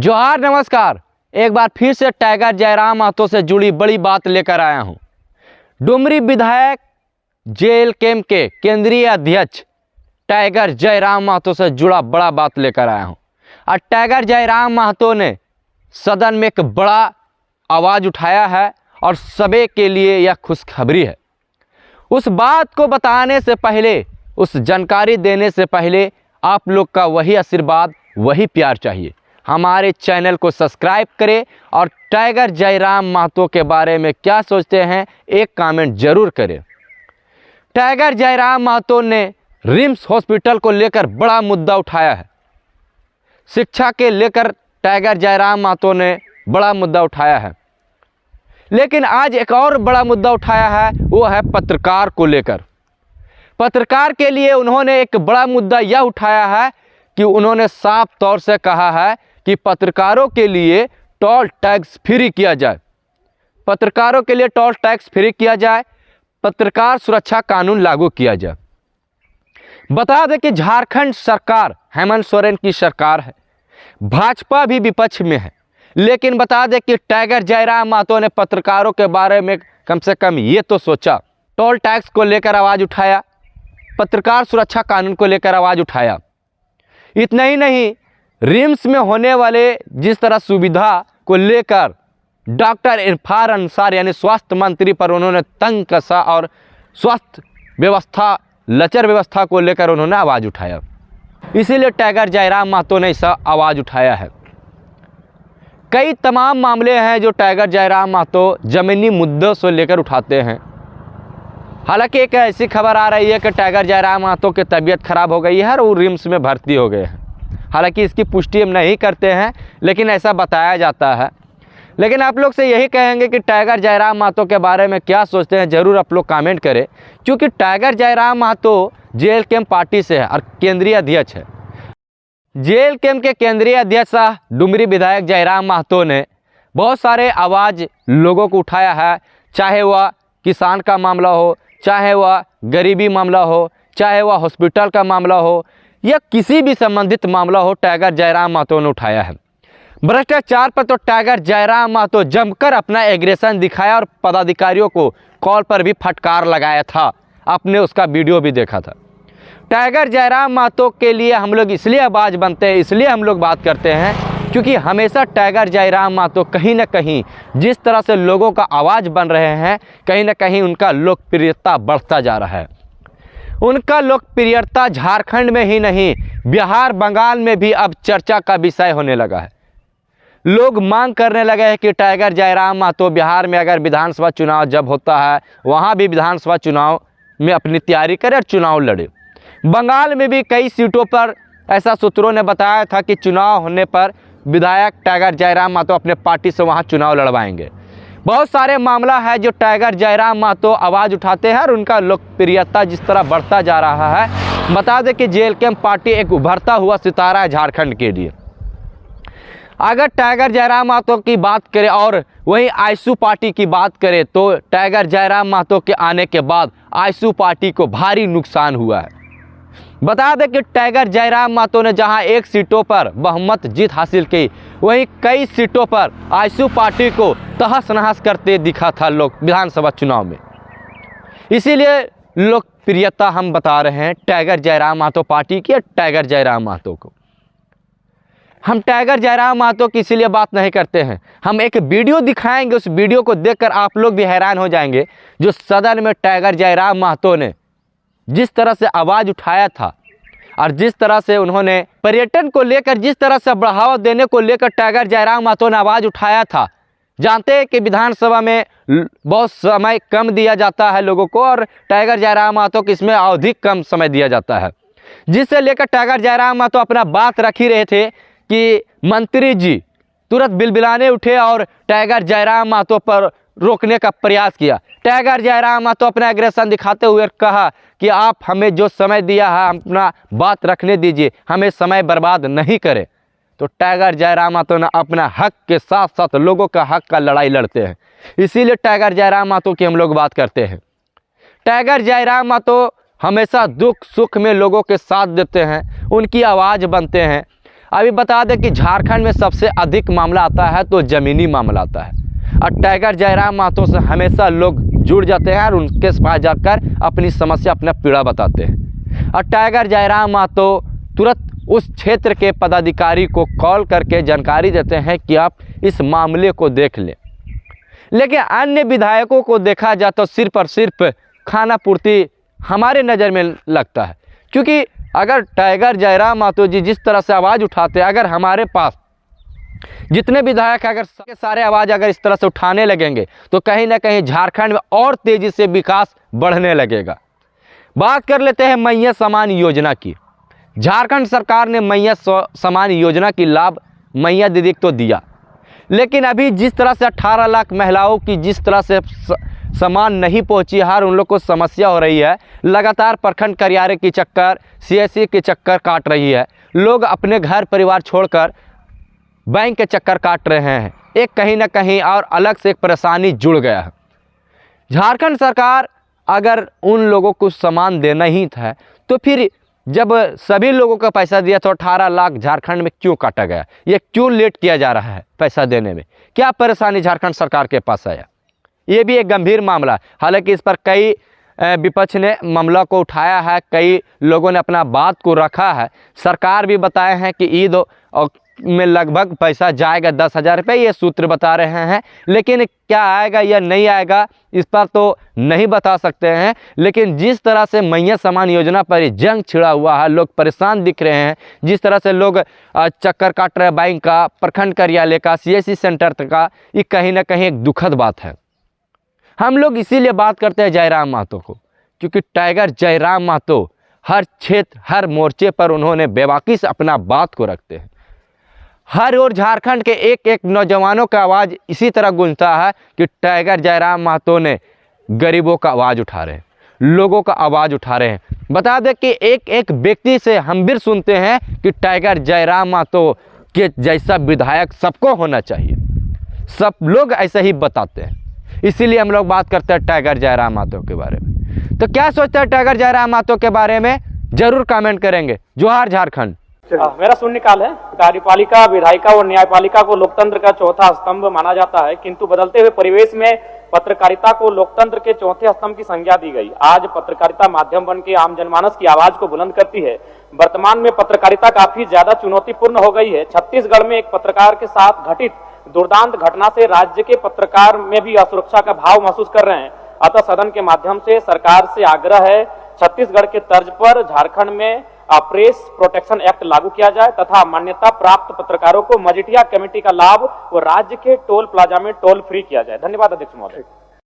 जोहार नमस्कार। एक बार फिर से टाइगर जयराम महतो से जुड़ी बड़ी बात लेकर आया हूं। डुमरी विधायक जेल कैंप के केंद्रीय अध्यक्ष टाइगर जयराम महतो से जुड़ा बड़ा बात लेकर आया हूं। और टाइगर जयराम महतो ने सदन में एक बड़ा आवाज़ उठाया है और सभी के लिए यह खुशखबरी है। उस बात को बताने से पहले, उस जानकारी देने से पहले आप लोग का वही आशीर्वाद, वही प्यार चाहिए। हमारे चैनल को सब्सक्राइब करें और टाइगर जयराम महतो के बारे में क्या सोचते हैं एक कमेंट जरूर करें। टाइगर जयराम महतो ने रिम्स हॉस्पिटल को लेकर बड़ा मुद्दा उठाया है। शिक्षा के लेकर टाइगर जयराम महतो ने बड़ा मुद्दा उठाया है। लेकिन आज एक और बड़ा मुद्दा उठाया है, वो है पत्रकार को लेकर। पत्रकार के लिए उन्होंने एक बड़ा मुद्दा यह उठाया है कि उन्होंने साफ तौर से कहा है कि पत्रकारों के लिए टोल टैक्स फ्री किया जाए। पत्रकारों के लिए टोल टैक्स फ्री किया जाए, पत्रकार सुरक्षा कानून लागू किया जाए। बता दें कि झारखंड सरकार हेमंत सोरेन की सरकार है, भाजपा भी विपक्ष में है। लेकिन बता दें कि टाइगर जयराम महतो ने पत्रकारों के बारे में कम से कम ये तो सोचा। टोल टैक्स को लेकर आवाज़ उठाया, पत्रकार सुरक्षा कानून को लेकर आवाज़ उठाया। इतना ही नहीं, रिम्स में होने वाले जिस तरह सुविधा को लेकर डॉक्टर इरफान अंसारी यानी स्वास्थ्य मंत्री पर उन्होंने तंग कसा और स्वास्थ्य व्यवस्था, लचर व्यवस्था को लेकर उन्होंने आवाज़ उठाया। इसीलिए टाइगर जयराम महतो ने ऐसा आवाज़ उठाया है। कई तमाम मामले हैं जो टाइगर जयराम महतो ज़मीनी मुद्दों से लेकर उठाते हैं। हालांकि एक ऐसी खबर आ रही है कि टाइगर जयराम महतो की तबीयत खराब हो गई है और वो रिम्स में भर्ती हो गए हैं। हालांकि इसकी पुष्टि हम नहीं करते हैं, लेकिन ऐसा बताया जाता है। लेकिन आप लोग से यही कहेंगे कि टाइगर जयराम महतो के बारे में क्या सोचते हैं, ज़रूर आप लोग कमेंट करें। क्योंकि टाइगर जयराम महतो जेल कैंप पार्टी से है और केंद्रीय अध्यक्ष है। जेल कैंप के केंद्रीय अध्यक्ष डुमरी विधायक जयराम महतो ने बहुत सारे आवाज़ लोगों को उठाया है, चाहे वह किसान का मामला हो, चाहे वह गरीबी मामला हो, चाहे वह हॉस्पिटल का मामला हो, या किसी भी संबंधित मामला हो, टाइगर जयराम महतो ने उठाया है। भ्रष्टाचार पर तो टाइगर जयराम महतो जमकर अपना एग्रेशन दिखाया और पदाधिकारियों को कॉल पर भी फटकार लगाया था। आपने उसका वीडियो भी देखा था। टाइगर जयराम महतो के लिए हम लोग इसलिए आवाज़ बनते हैं, इसलिए हम लोग बात करते हैं, क्योंकि हमेशा टाइगर जयराम महतो कहीं ना कहीं जिस तरह से लोगों का आवाज़ बन रहे हैं, कहीं ना कहीं उनका लोकप्रियता बढ़ता जा रहा है। उनका लोकप्रियता झारखंड में ही नहीं, बिहार, बंगाल में भी अब चर्चा का विषय होने लगा है। लोग मांग करने लगे हैं कि टाइगर जयराम महतो बिहार में अगर विधानसभा चुनाव जब होता है, वहाँ भी विधानसभा चुनाव में अपनी तैयारी करे और चुनाव लड़े। बंगाल में भी कई सीटों पर ऐसा सूत्रों ने बताया था कि चुनाव होने पर विधायक टाइगर जयराम महतो अपने पार्टी से वहाँ चुनाव लड़वाएंगे। बहुत सारे मामला है जो टाइगर जयराम महतो आवाज़ उठाते हैं और उनका लोकप्रियता जिस तरह बढ़ता जा रहा है। बता दें कि जेल कैंप पार्टी एक उभरता हुआ सितारा है झारखंड के लिए। अगर टाइगर जयराम महतो की बात करें और वहीं आईसू पार्टी की बात करें, तो टाइगर जयराम महतो के आने के बाद आईसू पार्टी को भारी नुकसान हुआ है। बता दें कि टाइगर जयराम महतो ने जहां एक सीटों पर बहुमत जीत हासिल की, वहीं कई सीटों पर आईसू पार्टी को तहस नहस करते दिखा था लोग विधानसभा चुनाव में। इसीलिए लोकप्रियता हम बता रहे हैं टाइगर जयराम महतो पार्टी की, टाइगर जयराम महतो को। हम टाइगर जयराम महतो की इसीलिए बात नहीं करते हैं, हम एक वीडियो दिखाएंगे, उस वीडियो को देखकर आप लोग भी हैरान हो जाएंगे। जो सदन में टाइगर जयराम महतो ने जिस तरह से आवाज़ उठाया था और जिस तरह से उन्होंने पर्यटन को लेकर, जिस तरह से बढ़ावा देने को लेकर टाइगर जयराम महतो ने आवाज़ उठाया था। जानते हैं कि विधानसभा में बहुत समय कम दिया जाता है लोगों को और टाइगर जयराम महतो को इसमें अधिक कम समय दिया जाता है, जिससे लेकर टाइगर जयराम महतो अपना बात रख ही रहे थे कि मंत्री जी तुरंत बिलबिलाने उठे और टाइगर जयराम महतो पर रोकने का प्रयास किया। टाइगर जयराम महतो अपना एग्रेशन दिखाते हुए कहा कि आप हमें जो समय दिया है, अपना बात रखने दीजिए, हमें समय बर्बाद नहीं करें। तो टाइगर जयराम महतो ने अपना हक के साथ साथ लोगों का हक का लड़ाई लड़ते हैं। इसीलिए टाइगर जयराम महतो की हम लोग बात करते हैं। टाइगर जयराम महतो हमेशा दुख सुख में लोगों के साथ देते हैं, उनकी आवाज़ बनते हैं। अभी बता दें कि झारखंड में सबसे अधिक मामला आता है तो ज़मीनी मामला आता है और टाइगर जयराम महतो से हमेशा लोग जुड़ जाते हैं और उनके पास जाकर अपनी समस्या, अपना पीड़ा बताते हैं। और टाइगर जयराम महतो तुरंत उस क्षेत्र के पदाधिकारी को कॉल करके जानकारी देते हैं कि आप इस मामले को देख लें। लेकिन अन्य विधायकों को देखा जाए तो सिर्फ और सिर्फ खाना पूर्ति हमारे नज़र में लगता है, क्योंकि अगर टाइगर जयराम महतो जी जिस तरह से आवाज़ उठाते हैं, अगर हमारे पास जितने विधायक अगर सारे आवाज़ अगर इस तरह से उठाने लगेंगे तो कहीं ना कहीं झारखंड में और तेज़ी से विकास बढ़ने लगेगा। बात कर लेते हैं मैया समान योजना की। झारखंड सरकार ने मैया समान योजना की लाभ मैया दीदी को तो दिया, लेकिन अभी जिस तरह से 18 लाख महिलाओं की जिस तरह से सामान नहीं पहुंची, हर उन लोग को समस्या हो रही है। लगातार प्रखंड कार्यालय के चक्कर, सीएससी के चक्कर काट रही है। लोग अपने घर परिवार छोड़कर बैंक के चक्कर काट रहे हैं। एक कहीं ना कहीं और अलग से एक परेशानी जुड़ गया है। झारखंड सरकार अगर उन लोगों को सामान देना ही था तो फिर जब सभी लोगों का पैसा दिया तो 18 लाख झारखंड में क्यों काटा गया? ये क्यों लेट किया जा रहा है पैसा देने में? क्या परेशानी झारखंड सरकार के पास आया? ये भी एक गंभीर मामला। हालांकि इस पर कई विपक्ष ने मामला को उठाया है, कई लोगों ने अपना बात को रखा है। सरकार भी बताए हैं कि ईद में लगभग पैसा जाएगा 10,000 रुपये, ये सूत्र बता रहे हैं। लेकिन क्या आएगा या नहीं आएगा इस पर तो नहीं बता सकते हैं। लेकिन जिस तरह से मैया समान योजना पर जंग छिड़ा हुआ है, लोग परेशान दिख रहे हैं, जिस तरह से लोग चक्कर काट रहे हैं बैंक का, प्रखंड कार्यालय का, सीएससी सेंटर का, ये कहीं ना कहीं एक दुखद बात है। हम लोग इसीलिए बात करते हैं जयराम महतो को, क्योंकि टाइगर जयराम महतो हर क्षेत्र, हर मोर्चे पर उन्होंने बेबाकी से अपना बात को रखते हैं। हर ओर झारखंड के एक एक नौजवानों का आवाज़ इसी तरह गूंजता है कि टाइगर जयराम महतो ने गरीबों का आवाज़ उठा रहे हैं, लोगों का आवाज़ उठा रहे हैं। बता दें कि एक एक व्यक्ति से हम भी सुनते हैं कि टाइगर जयराम महतो के जैसा विधायक सबको होना चाहिए। सब लोग ऐसे ही बताते हैं, इसीलिए हम लोग बात करते हैं टाइगर जयराम महतो के बारे में। तो क्या सोचते हैं टाइगर जयराम महतो के बारे में, जरूर कमेंट करेंगे। जोहार झारखंड। मेरा शून्यकाल है। कार्यपालिका, विधायिका और न्यायपालिका को लोकतंत्र का चौथा स्तंभ माना जाता है, किंतु बदलते हुए परिवेश में पत्रकारिता को लोकतंत्र के चौथे स्तंभ की संज्ञा दी गई। आज पत्रकारिता माध्यम बन के आम जनमानस की आवाज को बुलंद करती है। वर्तमान में पत्रकारिता काफी ज्यादा चुनौतीपूर्ण हो गई है। छत्तीसगढ़ में एक पत्रकार के साथ घटित दुर्दांत घटना से राज्य के पत्रकार में भी असुरक्षा का भाव महसूस कर रहे हैं। अतः सदन के माध्यम से सरकार से आग्रह है, छत्तीसगढ़ के तर्ज पर झारखंड में प्रेस प्रोटेक्शन एक्ट लागू किया जाए तथा मान्यता प्राप्त पत्रकारों को मजिठिया कमेटी का लाभ और राज्य के टोल प्लाजा में टोल फ्री किया जाए। धन्यवाद अध्यक्ष महोदय।